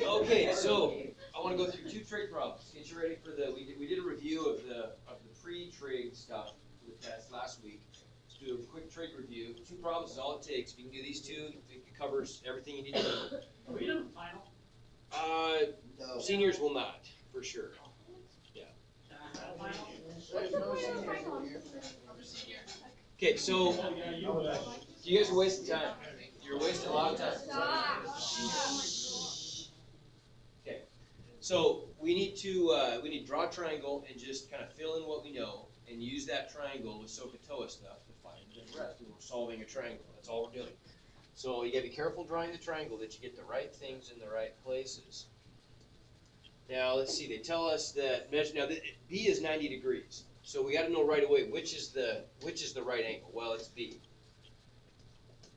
Okay, so I want to go through two trig problems. Get you ready for the. We did a review of the pre-trig stuff for the test last week. Let's do a quick trig review. Two problems is all it takes. If you can do these two, it covers everything you need to know. Are we doing final? No. Seniors will not, for sure. Yeah. Okay, so you guys are wasting time. You're wasting a lot of time. Okay, so we need to draw a triangle and just kind of fill in what we know and use that triangle with SOHCAHTOA stuff to find the rest. We're solving a triangle. That's all we're doing. So you got to be careful drawing the triangle that you get the right things in the right places. Now let's see. They tell us that measure. Now B is 90 degrees. So we got to know right away which is the right angle. Well, it's B.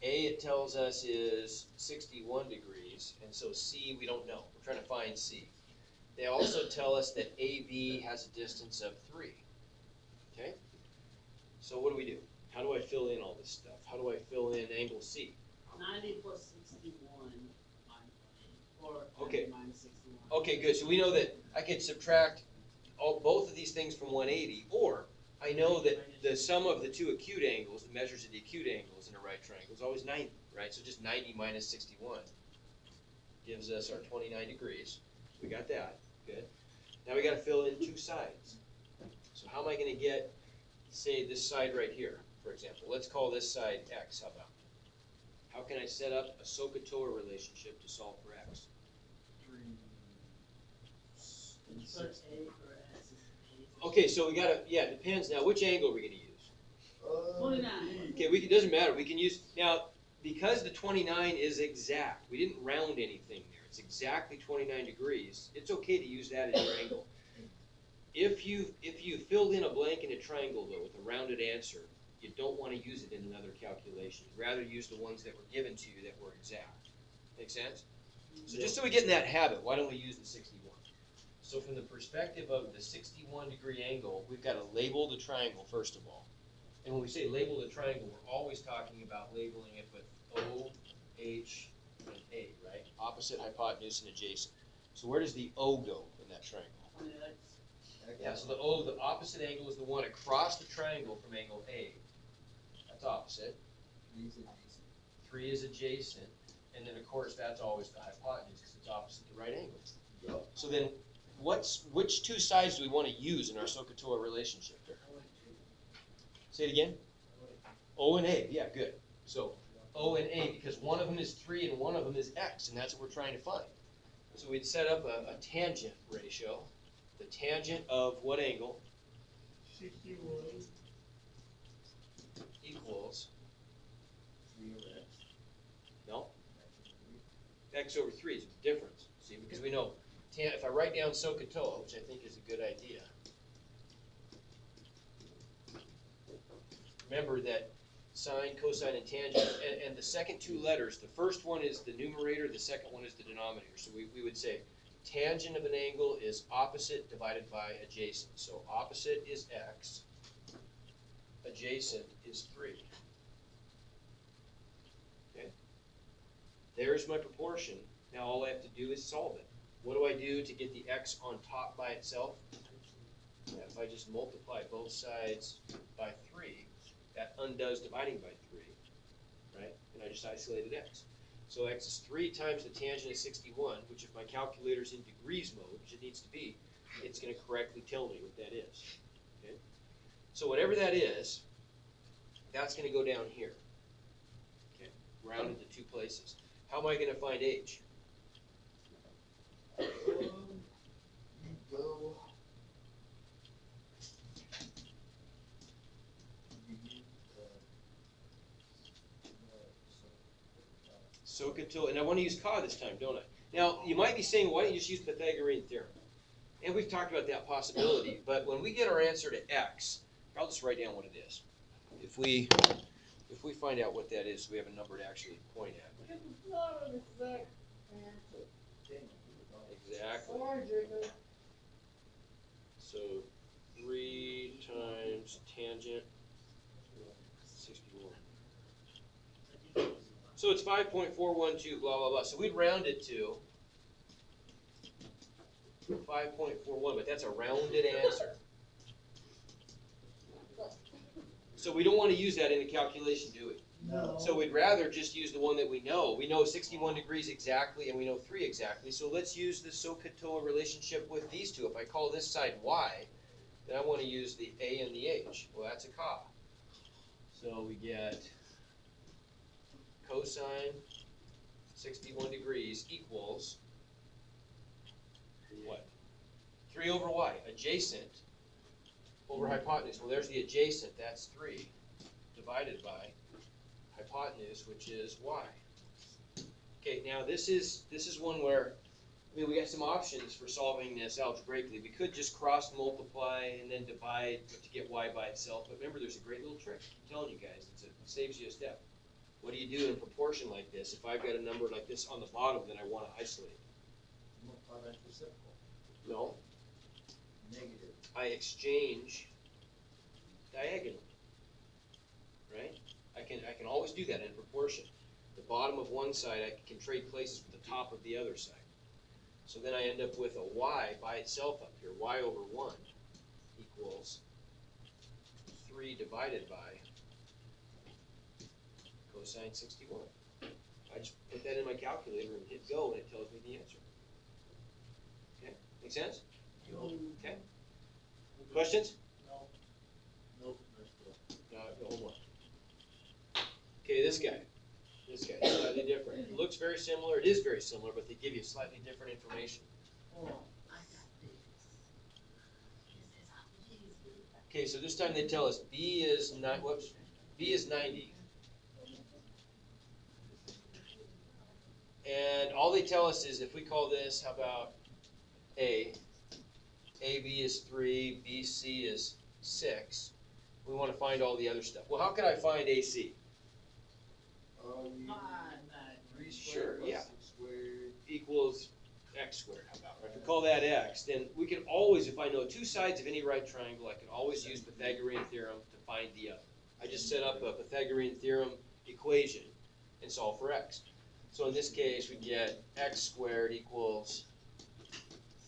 A, it tells us, is 61 degrees, and so C we don't know. We're trying to find C. They also tell us that AB has a distance of 3. Okay? So what do? How do I fill in all this stuff? How do I fill in angle C? 90 plus 61 minus 1, or 90 Okay. minus 61. Okay, good. So we know that I can subtract both of these things from 180, or I know that the sum of the two acute angles, the measures of the acute angles in a right triangle, is always 90, right? So just 90 minus 61 gives us our 29 degrees. We got that. Good. Now we got to fill in two sides. So how am I going to get, say, this side right here, for example? Let's call this side x. How about? How can I set up a SOHCAHTOA relationship to solve for x? Put A for X is A. Okay, so we got to, yeah, it depends now. Which angle are we going to use? 29. Okay, doesn't matter. We can use, now, because the 29 is exact, we didn't round anything there. It's exactly 29 degrees. It's okay to use that as your angle. If you filled in a blank in a triangle, though, with a rounded answer, you don't want to use it in another calculation. You'd rather use the ones that were given to you that were exact. Make sense? So just so we get in that habit, why don't we use the 61? So from the perspective of the 61 degree angle, we've got to label the triangle first of all. And when we say label the triangle, we're always talking about labeling it with O, H, and A, right? Opposite, hypotenuse, and adjacent. So where does the O go in that triangle? On the X. Yeah, so the O, the opposite angle is the one across the triangle from angle A. That's opposite. 3 is adjacent. And then, of course, that's always the hypotenuse because it's opposite the right angle. Yep. So then, which two sides do we want to use in our SOHCAHTOA relationship here? Say it again. O and A. Yeah, good. So O and A, because one of them is 3 and one of them is x, and that's what we're trying to find. So we'd set up a tangent ratio. The tangent of what angle 61. equals no x over 3 is the difference. See, because we know if I write down SOHCAHTOA, which I think is a good idea. Remember that sine, cosine, and tangent, and the second two letters, the first one is the numerator, the second one is the denominator. So we would say tangent of an angle is opposite divided by adjacent. So opposite is x, adjacent is 3. Okay? There's my proportion. Now all I have to do is solve it. What do I do to get the x on top by itself? Yeah, if I just multiply both sides by 3, that undoes dividing by 3, right? And I just isolated x. So x is 3 times the tangent of 61, which if my calculator's in degrees mode, which it needs to be, it's going to correctly tell me what that is. Okay? So whatever that is, that's going to go down here. Okay, rounded to 2 places. How am I going to find h? Go. SOHCAHTOA, and I want to use ka this time, don't I? Now, you might be saying, why don't you just use Pythagorean theorem? And we've talked about that possibility, but when we get our answer to x, I'll just write down what it is. If we find out what that is, we have a number to actually point at. It's not an exact answer. Exactly. Sorry, Jacob. So 3 times tangent 61. So it's 5.412, blah, blah, blah. So we'd round it to 5.41, but that's a rounded answer. So we don't want to use that in a calculation, do we? No. So we'd rather just use the one that we know. We know 61 degrees exactly, and we know 3 exactly. So let's use the SOHCAHTOA relationship with these two. If I call this side y, then I want to use the a and the h. Well, that's a ka. So we get cosine 61 degrees equals what? 3 over y, adjacent over hypotenuse. Well, there's the adjacent, that's 3, divided by hypotenuse, which is y. Okay, now this is one where, I mean, we got some options for solving this algebraically. We could just cross multiply and then divide to get y by itself, but remember there's a great little trick. I'm telling you guys, it saves you a step. What do you do in a proportion like this? If I've got a number like this on the bottom that I want to isolate? Multiply by reciprocal. No, Negative. I exchange diagonally, right? I can always do that in proportion. The bottom of one side, I can trade places with the top of the other side. So then I end up with a y by itself up here. Y over 1 equals 3 divided by cosine 61. I just put that in my calculator and hit go, and it tells me the answer. Okay, make sense? Okay. Questions? No. Nope, there's still. Hold on. Okay, this guy, slightly different. It looks very similar, it is very similar, but they give you slightly different information. Oh, I got this. This is how Okay, so this time they tell us B is 90. And all they tell us is if we call this, how about A? AB is 3, BC is 6. We want to find all the other stuff. Well, how can I find AC? You Five, 3 Sure, squared plus yeah. 6 squared. Equals x squared, how about? If we call that x, then we can always, if I know two sides of any right triangle, I can always use Pythagorean theorem to find the other. I just set up a Pythagorean theorem equation and solve for x. So in this case, we get x squared equals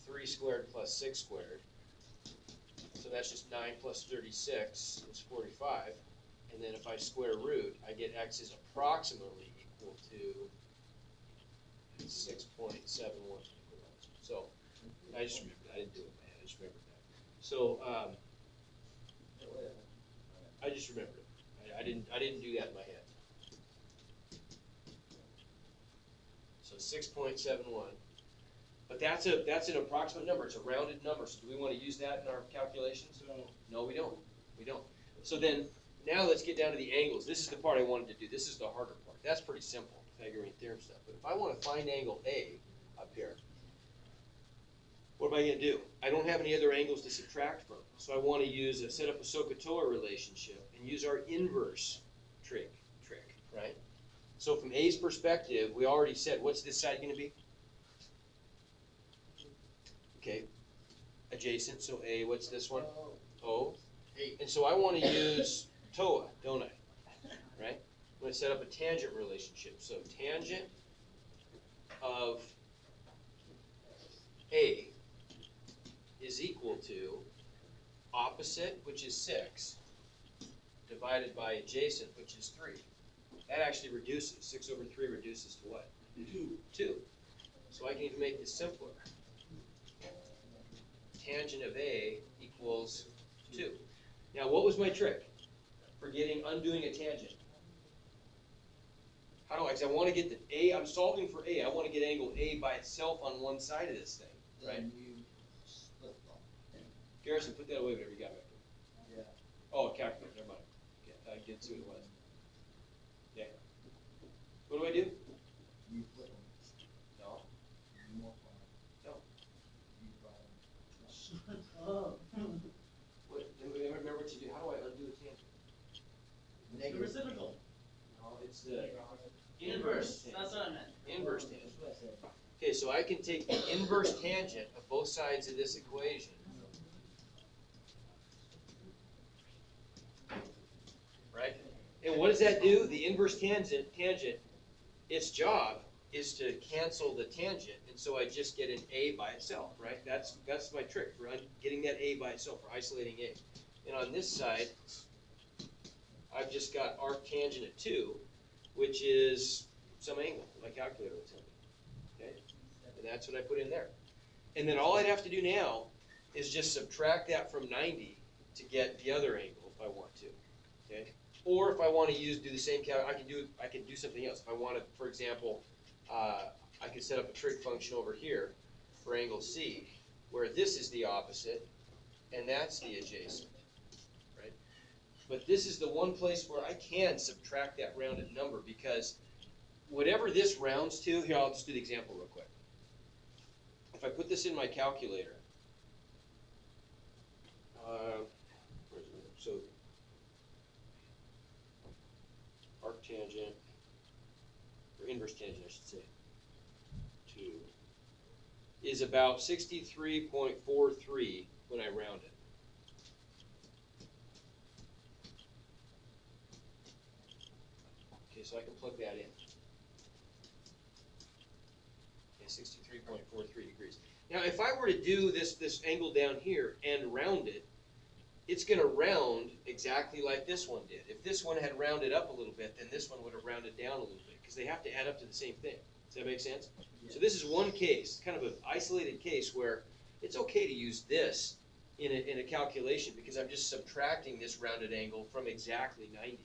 3 squared plus 6 squared. So that's just 9 plus 36 is 45. And then if I square root, I get x is approximately equal to 6.71. So I just remembered, I didn't do it in my head, I just remembered that. So I just remembered it. I didn't do that in my head. So 6.71. But that's an approximate number. It's a rounded number. So do we want to use that in our calculations? No, we don't. We don't. So then now let's get down to the angles. This is the part I wanted to do. This is the harder part. That's pretty simple, Pythagorean theorem stuff. But if I want to find angle A up here, what am I going to do? I don't have any other angles to subtract from. So I want to set up a SOHCAHTOA relationship and use our inverse trick, right? So from A's perspective, we already said, what's this side going to be? Okay, adjacent, so A, what's this one? O. And so I want to use TOA, don't I? Right? I'm going to set up a tangent relationship. So tangent of A is equal to opposite, which is 6, divided by adjacent, which is 3. That actually reduces. 6 over 3 reduces to what? 2. So I can even make this simpler. Tangent of A equals 2. Now, what was my trick for undoing a tangent? How do I, because I want to get the A, I'm solving for A. I want to get angle A by itself on one side of this thing, right? Then you split them. Garrison, put that away, whatever you got back there. Yeah. Oh, calculator, never mind. Okay, I did see what it was. Yeah. What do I do? You flip them. No. You multiply them. No. You divide them. Oh. What, remember what to do. How do I undo a tangent? The Negative. reciprocal. No, it's the inverse tangent. That's what I meant. Inverse tangent. That's what I said. Okay, so I can take the inverse tangent of both sides of this equation. Right? And what does that do? The inverse tangent its job is to cancel the tangent, and so I just get an A by itself, right? That's my trick for getting that A by itself, for isolating A. And on this side, I've just got arc tangent at 2, which is some angle my calculator will tell me, okay? And that's what I put in there. And then all I'd have to do now is just subtract that from 90 to get the other angle if I want to, okay? Or if I want to do the same I can do something else. If I want to, for example, I could set up a trig function over here for angle C, where this is the opposite and that's the adjacent, right? But this is the one place where I can subtract that rounded number, because whatever this rounds to, here, I'll just do the example real quick. If I put this in my calculator, so arc tangent, or inverse tangent I should say, 2, is about 63.43 when I round it. Okay, so I can plug that in. Okay, 63.43 degrees. Now, if I were to do this angle down here and round it, it's going to round exactly like this one did. If this one had rounded up a little bit, then this one would have rounded down a little bit, because they have to add up to the same thing. Does that make sense? Yeah. So this is one case, kind of an isolated case, where it's okay to use this in a calculation, because I'm just subtracting this rounded angle from exactly 90.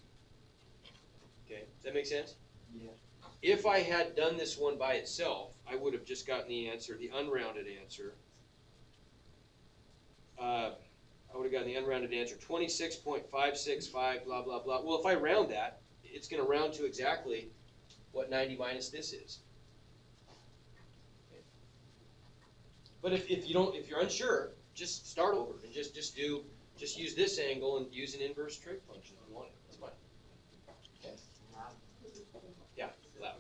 Okay, does that make sense? Yeah. If I had done this one by itself, I would have just gotten the answer, the unrounded answer. I would have gotten the unrounded answer, 26.565, blah, blah, blah. Well, if I round that, it's going to round to exactly what 90 minus this is. Okay. But if you're unsure, just start over and just use this angle and use an inverse trig function if you want it. That's fine. Okay. Yeah, loud.